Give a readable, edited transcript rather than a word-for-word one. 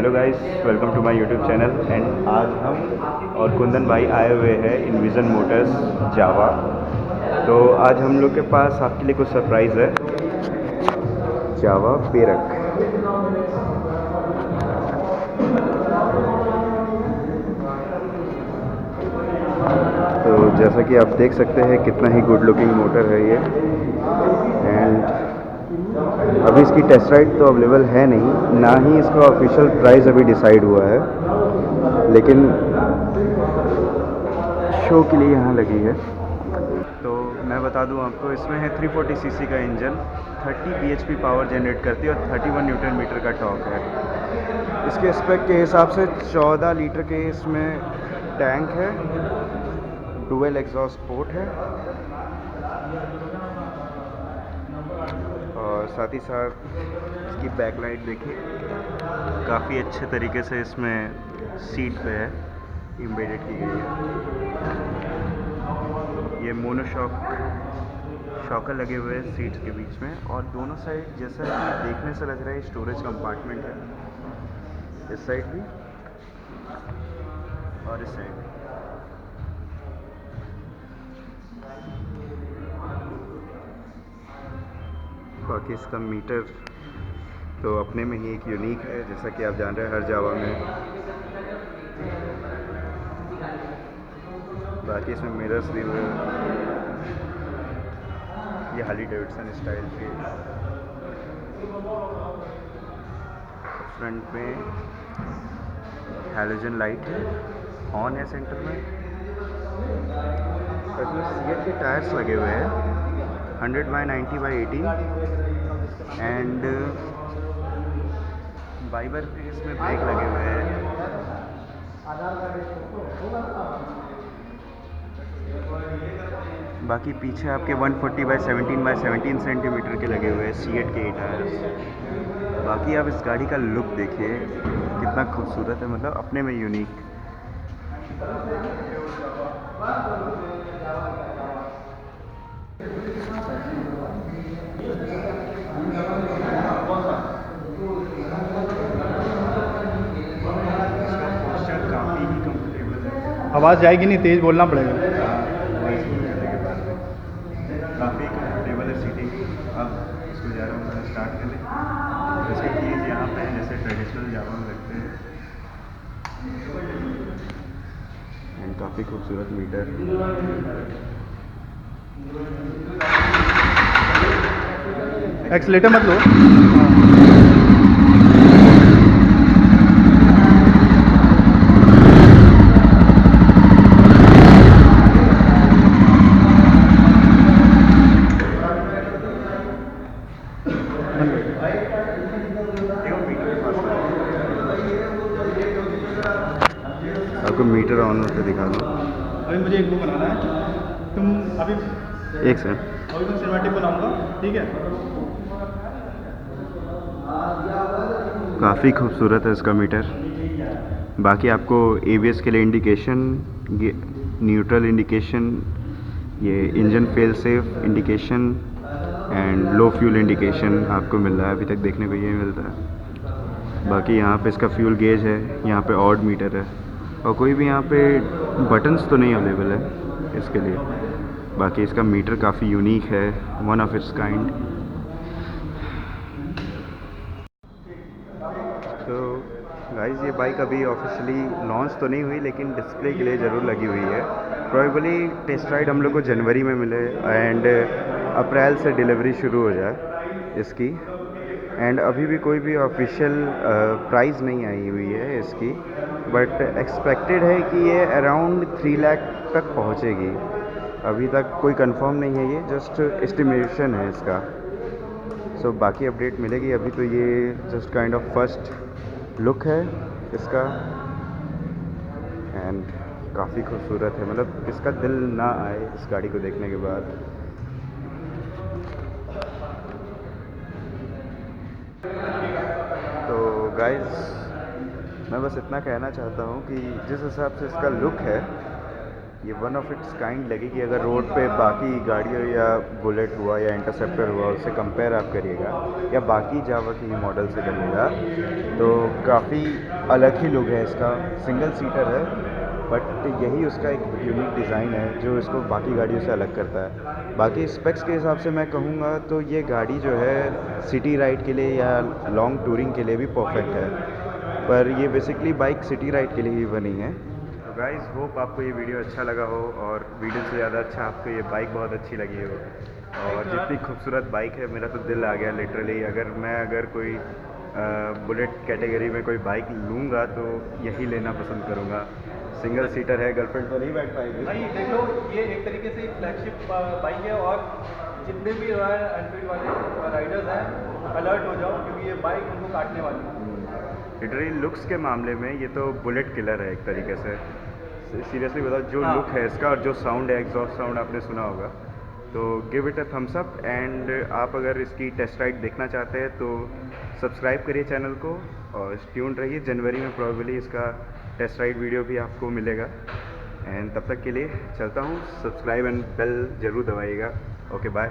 Hello guys, welcome to my YouTube channel. And आज हम और कुंदन भाई आए हुए हैं इनविजन मोटर्स जावा। तो आज हम लोग के पास आपके लिए कुछ सरप्राइज़ है। जावा पेरक। तो जैसा कि आप देख सकते हैं कितना ही गुड लुकिंग मोटर है ये। एंड अभी इसकी टेस्ट राइड तो अवेलेबल है नहीं, ना ही इसका ऑफिशियल प्राइस अभी डिसाइड हुआ है, लेकिन शो के लिए यहाँ लगी है। तो मैं बता दूं आपको, इसमें है 340 सीसी का इंजन, 30 bhp पावर जनरेट करती है और 31 न्यूटन मीटर का टॉर्क है। इसके स्पेक के हिसाब से 14 लीटर के इसमें टैंक है, डुअल एग्जॉस्ट पोर्ट है, और साथ ही साथ इसकी बैकलाइट देखिए, काफ़ी अच्छे तरीके से इसमें सीट पे है एम्बेडेड की गई है। ये मोनोशॉक शॉकर लगे हुए हैं सीट्स के बीच में, और दोनों साइड जैसा कि देखने से लग रहा है स्टोरेज कंपार्टमेंट है, इस साइड भी और इस साइड भी। बाकी इसका मीटर तो अपने में ही एक यूनिक है, जैसा कि आप जान रहे हैं हर जावा में। बाकी इसमें मिरर्स भी हुए, ये हार्ली डेविडसन स्टाइल के। फ्रंट में हैलोजन लाइट है, हॉर्न है सेंटर में। इसमें सीएट के टायर्स लगे हुए हैं 100/90/18, एंड वाइबर के इसमें ब्रेक लगे हुए हैं। बाकी पीछे आपके 140/17/17 सेंटीमीटर के लगे हुए हैं सीएट के टायर्स। बाकी आप इस गाड़ी का लुक देखिए, कितना खूबसूरत है, मतलब अपने में यूनिक। काफ़ी ही कंफर्टेबल है। आवाज़ जाएगी नहीं, तेज़ बोलना पड़ेगा। वॉइस करने के बाद में काफ़ी कंफर्टेबल है सीटिंग। अब इसको जा रहा हूँ मैं स्टार्ट करने। तो इसके कीज़ यहाँ पे हैं, जैसे ट्रेडिशनल जावा में लगते हैं। एंड काफ़ी खूबसूरत मीटर। एक्सीलेटर मत लो। आपको मीटर ऑन होते दिखा दूँ। अभी मुझे एक वो बनाना है, तुम अभी एक सेकंड। अभी तुम सिनेमैटिक बनाऊंगा, ठीक है? काफ़ी खूबसूरत है इसका मीटर। बाकी आपको एबीएस के लिए इंडिकेशन, न्यूट्रल इंडिकेशन, ये engine fail safe indication and low fuel indication आपको मिल रहा है। अभी तक देखने को ये मिलता है। बाकी यहाँ पे इसका फ्यूल गेज है, यहाँ पे ऑड मीटर है, और कोई भी यहाँ पे बटन्स तो नहीं अवेलेबल है इसके लिए। बाकी इसका मीटर काफ़ी यूनिक है, वन ऑफ इट्स काइंड। तो गाइस, ये बाइक अभी ऑफिशियली लॉन्च तो नहीं हुई, लेकिन डिस्प्ले के लिए ज़रूर लगी हुई है। प्रोबेबली टेस्ट राइड हम लोग को जनवरी में मिले, एंड अप्रैल से डिलीवरी शुरू हो जाए इसकी। एंड अभी भी कोई भी ऑफिशियल प्राइस नहीं आई हुई है इसकी, बट एक्सपेक्टेड है कि ये अराउंड 3 लाख तक पहुंचेगी। अभी तक कोई कंफर्म नहीं है, ये जस्ट एस्टिमेशन है इसका। सो बाकी अपडेट मिलेगी। अभी तो ये just kind of first look है इसका, एंड काफ़ी खूबसूरत है, मतलब इसका दिल ना आए इस गाड़ी को देखने के बाद। तो गाइस, मैं बस इतना कहना चाहता हूँ कि जिस हिसाब से इसका लुक है, ये वन ऑफ इट्स काइंड लगेगी अगर रोड पे बाकी गाड़ियों या बुलेट हुआ या इंटरसेप्टर हुआ उससे कंपेयर आप करिएगा या बाकी जावा की मॉडल से करिएगा तो काफ़ी अलग ही लुक है इसका। सिंगल सीटर है बट यही उसका एक यूनिक डिज़ाइन है जो इसको बाकी गाड़ियों से अलग करता है। बाकी स्पेक्स के हिसाब से मैं कहूँगा तो ये गाड़ी जो है सिटी राइड के लिए या लॉन्ग टूरिंग के लिए भी परफेक्ट है, पर ये बेसिकली बाइक सिटी राइड के लिए ही बनी है। तो गाइस होप आपको ये वीडियो अच्छा लगा हो और वीडियो से ज़्यादा अच्छा आपको ये बाइक बहुत अच्छी लगी हो। और जितनी खूबसूरत बाइक है मेरा तो दिल आ गया लिटरली। अगर कोई बुलेट कैटेगरी में कोई बाइक लूँगा तो यही लेना पसंद करूँगा। सिंगल सीटर है, गर्लफ्रेंड तो नहीं बैठ पाएगी। भाई देख लो, ये एक तरीके से फ्लैगशिप बाइक है और जितने भी रॉयल एनफील्ड वाले राइडर्स हैं अलर्ट हो जाओ क्योंकि ये बाइक उनको काटने वाली है। लिटरली लुक्स के मामले में ये तो बुलेट किलर है एक तरीके से। सीरियसली बताओ जो हाँ। लुक है इसका और जो साउंड है, एग्जॉस्ट साउंड आपने सुना होगा, तो give it a thumbs up. And आप अगर इसकी टेस्ट राइड देखना चाहते हैं तो सब्सक्राइब करिए चैनल को और ट्यून्ड रहिए। जनवरी में प्रॉबेबली इसका टेस्ट राइड वीडियो भी आपको मिलेगा। एंड तब तक के लिए चलता हूँ, सब्सक्राइब एंड बेल ज़रूर दबाइएगा। Okay bye.